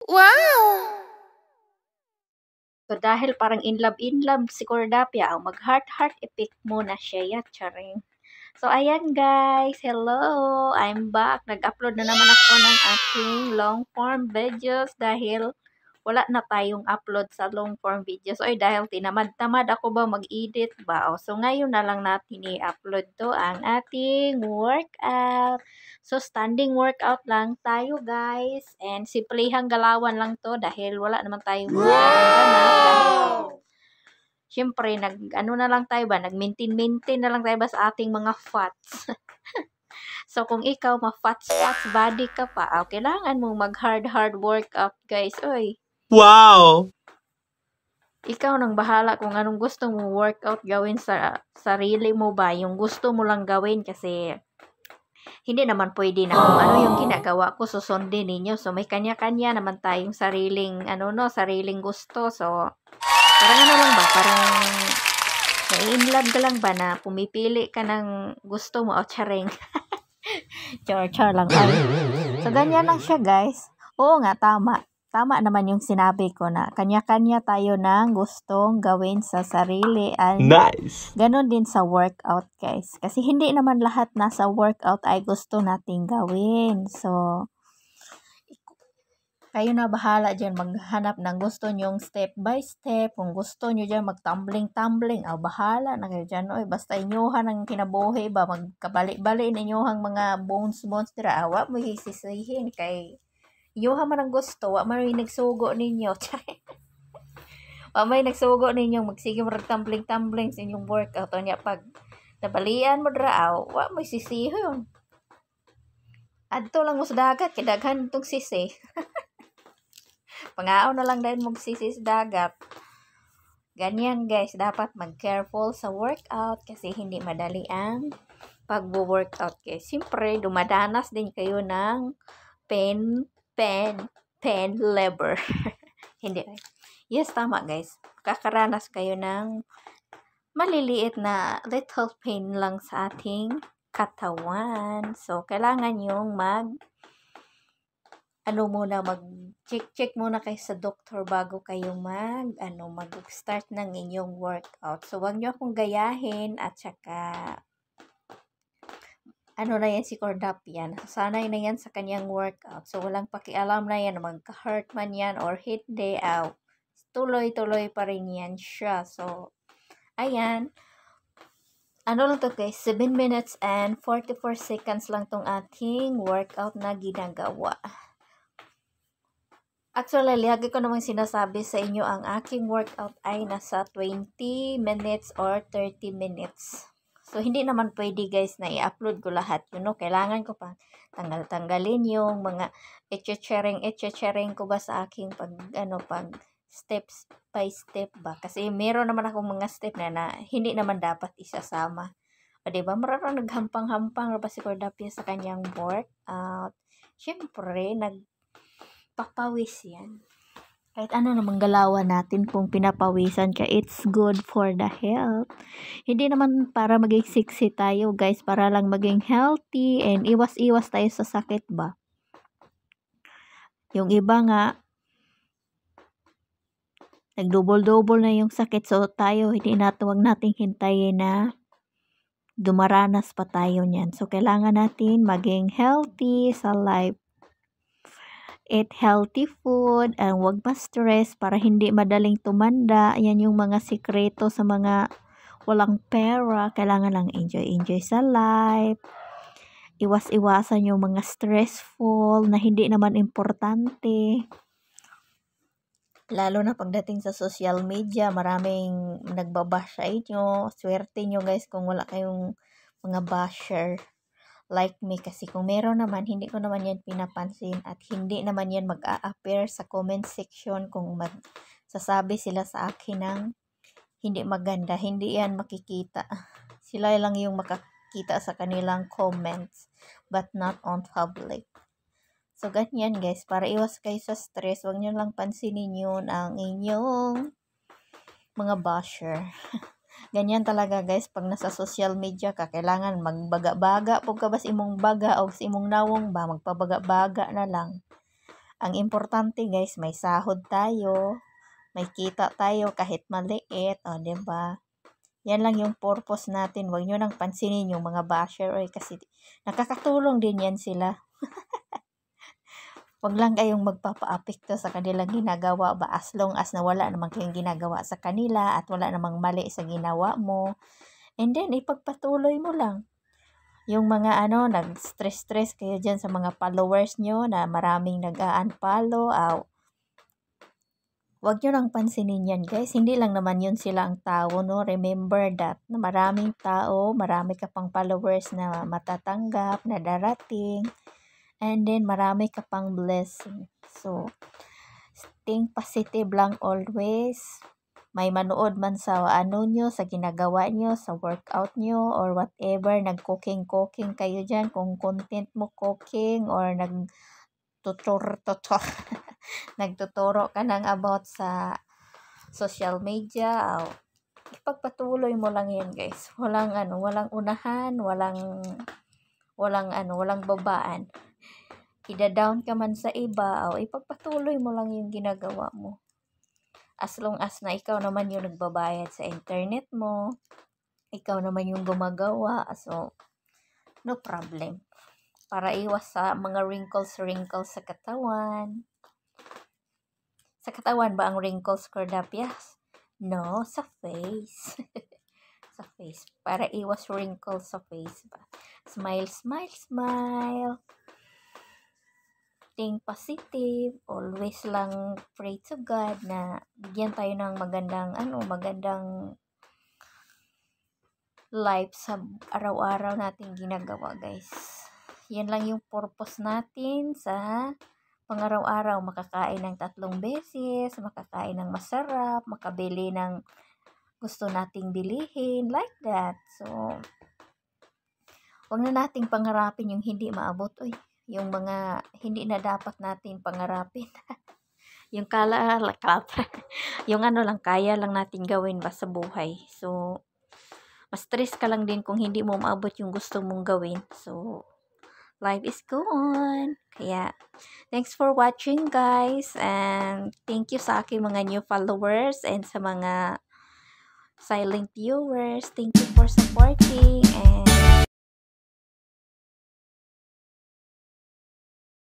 Wow! So, dahil parang in love si Cordapia, ang mag-heart effect muna siya, charing. So, ayan guys, hello! I'm back. Nag-upload na naman ako ng aking long form videos dahil wala na tayong upload sa long form videos. Oy, dahil tinamad-tamad ako ba mag-edit ba? O, so, ngayon na lang natin i-upload to ang ating workout. So, standing workout lang tayo guys. And simplehang galawan lang to dahil wala naman tayong masyadong ganap. Dahil, syempre, ano na lang tayo ba? Nag-maintain na lang tayo ba sa ating mga fats. So, kung ikaw ma-fats body ka pa, kailangan mong mag-hard workout guys. Oy, Wow! ikaw nang bahala kung anong gusto mo workout gawin sa sarili mo ba. Yung gusto mo lang gawin kasi hindi naman pwede na kung ano yung ginagawa ko susundin ninyo. So may kanya-kanya naman tayong sariling gusto. So parang ano lang ba, parang nai-inlove ka lang ba na pumipili ka ng gusto mo o charing. Char lang. So ganyan lang siya guys. Oo nga, tama. Tama naman yung sinabi ko na kanya-kanya tayo ng gustong gawin sa sarili and Nice! ganon din sa workout guys. Kasi hindi naman lahat na sa workout ay gusto nating gawin. So, kayo na bahala dyan maghanap ng gusto nyong step by step. Kung gusto nyo dyan magtumbling, bahala na kayo dyan. Oy, basta inyuhan ang kinabuhi ba, magkabali-bali ninyuhang mga bones tira. Awa mo hisisihin kay inyuhan man ang gusto, wa man yung nagsugo ninyo. Wa may nagsugo ninyong magsige mo tumbling sa inyong workout. O niya, pag nabalian mo draaw, wa mo sisihon. Adto lang mo sa dagat, kidaghan itong sisi. Pangao na lang dahil magsisi sa dagat. Ganyan guys, dapat mag-careful sa workout kasi hindi madali ang pagbo-workout guys. Siyempre, dumadanas din kayo ng pain labor. Hindi. Yes, tama guys. Kakaranas kayo ng maliliit na little pain lang sa ating katawan. So, kailangan yung mag-check muna kayo sa doktor bago kayo mag-start ng inyong workout. So, wag nyo akong gayahin at saka na yan si Cordapia. Nasanay na yan sa kanyang workout. So, walang pakialam na yan. Magka-hurt man yan or hindi. Tuloy-tuloy pa rin yan siya. So, ayan. Lang to guys, 7 minutes and 44 seconds lang tong ating workout na ginagawa. Actually, lagi ko namang sinasabi sa inyo ang aking workout ay nasa 20 minutes or 30 minutes. So, hindi naman pwede guys na i-upload ko lahat. Kailangan ko pa tanggalin yung mga etche-sharing ko ba sa aking pag steps by step ba. Kasi meron naman akong mga step na hindi naman dapat isasama. O diba, marang naghampang-hampang ba si Cordapia sa kanyang workout. Siyempre, papawis yan. Kahit ano namang galawan natin kung pinapawisan ka, it's good for the health. Hindi naman para maging sexy tayo guys, para lang maging healthy and iwas-iwas tayo sa sakit ba. Yung iba nga, nagdouble-double na yung sakit. So tayo, wag nating hintayin na dumaranas pa tayo niyan. So kailangan natin maging healthy sa life. Eat healthy food and wag ma-stress para hindi madaling tumanda. Yan yung mga sikreto sa mga walang pera. Kailangan lang enjoy sa life. Iwas-iwasan yung mga stressful na hindi naman importante. Lalo na pagdating sa social media, maraming nagbabash sa inyo. Swerte nyo guys kung wala kayong mga basher like me, kasi kung meron naman, hindi ko naman yan pinapansin at hindi naman yan mag-a-appear sa comment section kung sasabi sila sa akin ng hindi maganda. Hindi yan makikita. Sila lang yung makakita sa kanilang comments but not on public. So, ganyan guys, para iwas kayo sa stress, huwag nyo lang pansinin yun ang inyong mga basher. Ganyan talaga guys, pag nasa social media ka, kailangan magbaga-baga po ka ba sa imong baga o sa imong nawong ba, magpabaga-baga na lang. Ang importante guys, may sahod tayo, may kita tayo kahit maliit, o 'di ba? Yan lang yung purpose natin. Huwag nyo nang pansinin yung mga basher kasi nakakatulong din yan sila. Huwag lang kayong magpapa-apekto sa kanilang ginagawa ba, as long as na wala namang kayong ginagawa sa kanila at wala namang mali sa ginawa mo. And then, ipagpatuloy mo lang. Yung mga nag-stress kayo dyan sa mga followers nyo na maraming nag-unfollow, huwag nyo nang pansinin yan guys. Hindi lang naman yun sila ang tao, no? Remember that na maraming tao, marami ka pang followers na matatanggap, na darating. And then, marami ka pang blessing. So, think positive lang always. May manood man sa nyo, sa ginagawa nyo, sa workout nyo, or whatever, nag-cooking kayo dyan. Kung content mo cooking, or nagtuturo ka nang about sa social media, ipagpatuloy mo lang yan guys. Walang unahan, walang babaan. Ida-down ka man sa iba, ipagpatuloy mo lang yung ginagawa mo. As long as na ikaw naman yung nagbabayad sa internet mo, ikaw naman yung gumagawa, so no problem. Para iwas sa mga wrinkles sa katawan. Sa katawan ba ang wrinkles, Cordapias? No, sa face. Sa face. Para iwas wrinkles sa face ba. Smile, smile, smile. Think positive. Always lang pray to God na bigyan tayo ng magandang life sa araw-araw nating ginagawa, guys. Yan lang yung purpose natin sa pang-araw-araw. Makakain ng 3 beses, makakain ng masarap, makabili ng gusto nating bilihin, like that. So, wag na nating pangarapin yung hindi maabot. Yung mga hindi na dapat natin pangarapin. Yung yung lang kaya lang natin gawin ba sa buhay. So, mas stress ka lang din kung hindi mo maabot yung gusto mong gawin. So, life is go on. Kaya, thanks for watching guys. And thank you sa aking mga new followers and sa mga silent viewers. Thank you for supporting. And